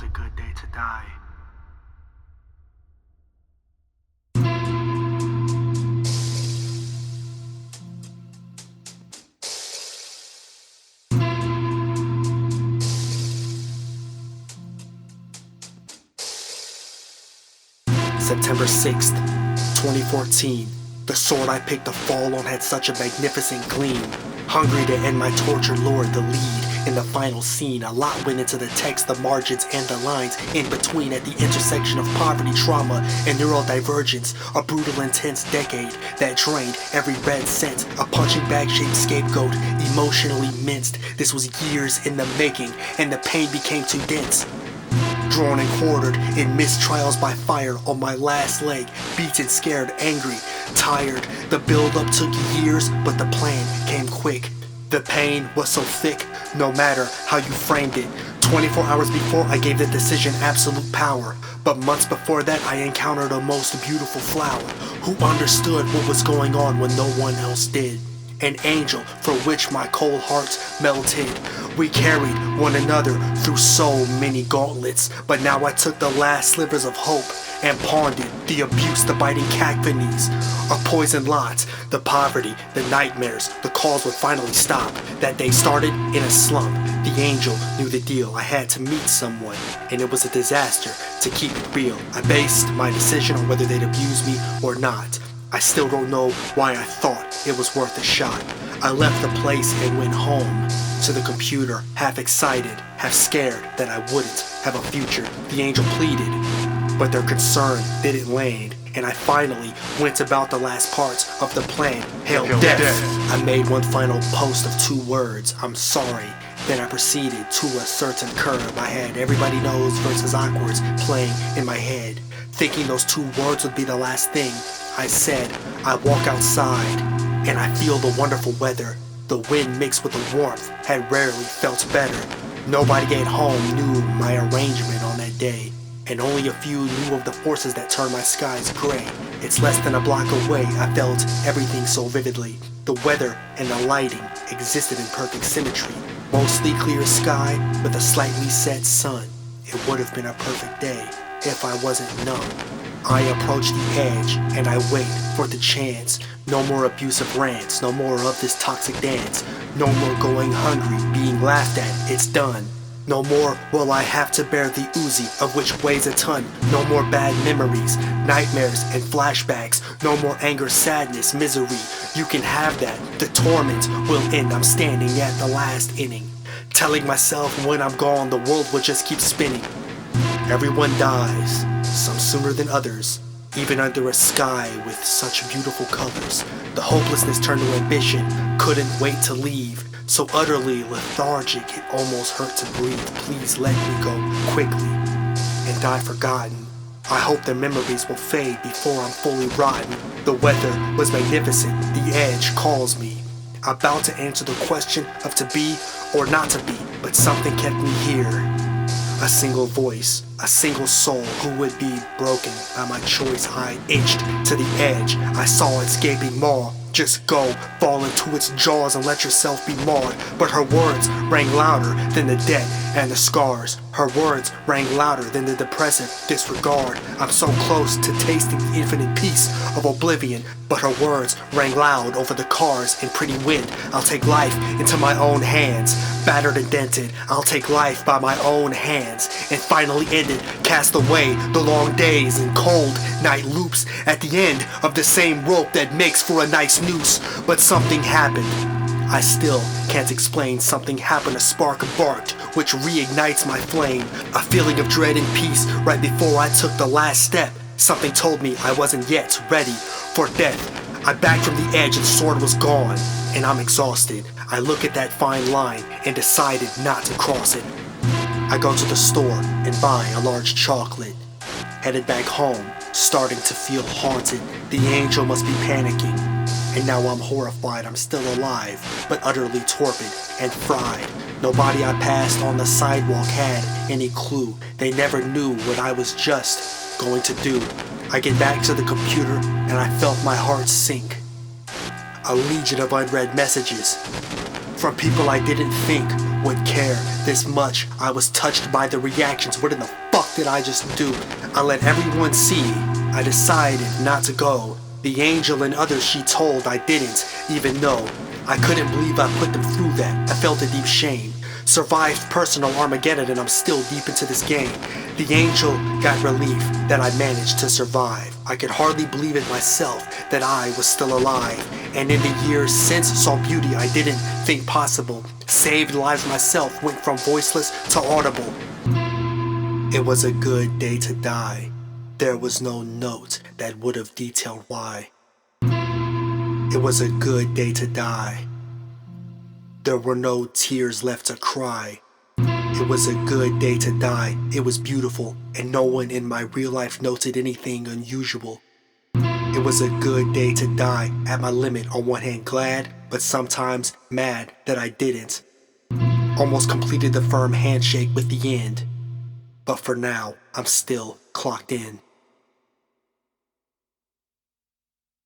a good day to die. September 6th, 2014. The sword I picked to fall on had such a magnificent gleam. Hungry to end my torture lured the lead. In the final scene, a lot went into the text, the margins, and the lines in between at the intersection of poverty, trauma, and neurodivergence. A brutal, intense decade that drained every red cent. A punching bag-shaped scapegoat, emotionally minced. This was years in the making, and the pain became too dense. Drawn and quartered in mistrials by fire on my last leg, beaten, scared, angry, tired. The buildup took years, but the plan came quick. The pain was so thick, no matter how you framed it. 24 hours before I gave the decision absolute power. But months before that I encountered a most beautiful flower who understood what was going on when no one else did. An angel for which my cold heart melted. We carried one another through so many gauntlets, but now I took the last slivers of hope and pawned it. The abuse, the biting cacophonies, a poison lot, the poverty, the nightmares, the calls would finally stop. That day started in a slump. The angel knew the deal. I had to meet someone, and it was a disaster to keep it real. I based my decision on whether they'd abuse me or not. I still don't know why I thought it was worth a shot. I left the place and went home to the computer, half excited, half scared that I wouldn't have a future. The angel pleaded, but their concern didn't land, and I finally went about the last parts of the plan. Hail death! I made one final post of 2 words, I'm sorry. Then I proceeded to a certain curve. I had everybody knows versus awkwards playing in my head, thinking those 2 words would be the last thing I said. I walk outside and I feel the wonderful weather. The wind mixed with the warmth had rarely felt better. Nobody at home knew my arrangement on that day, and only a few knew of the forces that turned my skies gray. It's less than a block away. I felt everything so vividly. The weather and the lighting existed in perfect symmetry. Mostly clear sky with a slightly set sun. It would have been a perfect day if I wasn't numb. I approach the edge and I wait for the chance. No more abusive rants, no more of this toxic dance. No more going hungry, being laughed at, it's done. No more will I have to bear the Uzi, of which weighs a ton. No more bad memories, nightmares and flashbacks. No more anger, sadness, misery. You can have that, the torment will end. I'm standing at the last inning, telling myself when I'm gone the world will just keep spinning. Everyone dies, some sooner than others, even under a sky with such beautiful colors. The hopelessness turned to ambition, couldn't wait to leave. So utterly lethargic, it almost hurt to breathe. Please let me go quickly and die forgotten. I hope the memories will fade before I'm fully rotten. The weather was magnificent, the edge calls me. About to answer the question of to be or not to be, but something kept me here. A single voice, a single soul who would be broken by my choice. I inched to the edge, I saw its gaping maw. Just go, fall into its jaws and let yourself be mauled. But her words rang louder than the debt and the scars. Her words rang louder than the depressive disregard. I'm so close to tasting the infinite peace of oblivion, but her words rang loud over the cars and pretty wind. I'll take life into my own hands, battered and dented. I'll take life by my own hands and finally end it. Cast away the long days and cold night loops at the end of the same rope that makes for a nice noose. But something happened, I still can't explain. Something happened, a spark barked, which reignites my flame. A feeling of dread and peace right before I took the last step. Something told me I wasn't yet ready for death. I backed from the edge and the sword was gone, and I'm exhausted. I look at that fine line and decided not to cross it. I go to the store and buy a large chocolate. Headed back home, starting to feel haunted. The angel must be panicking. And now I'm horrified. I'm still alive, but utterly torpid and fried. Nobody I passed on the sidewalk had any clue. They never knew what I was just going to do. I get back to the computer and I felt my heart sink. A legion of unread messages from people I didn't think would care this much. I was touched by the reactions. What in the fuck did I just do? I let everyone see. I decided not to go. The angel and others she told I didn't even know. I couldn't believe I put them through that. I felt a deep shame. Survived personal Armageddon and I'm still deep into this game. The angel got relief that I managed to survive. I could hardly believe it myself that I was still alive. And in the years since saw beauty I didn't think possible. Saved lives myself, went from voiceless to audible. It was a good day to die. There was no note that would have detailed why. It was a good day to die. There were no tears left to cry. It was a good day to die. It was beautiful, and no one in my real life noted anything unusual. It was a good day to die. At my limit, on one hand glad, but sometimes mad that I didn't. Almost completed the firm handshake with the end. But for now, I'm still clocked in.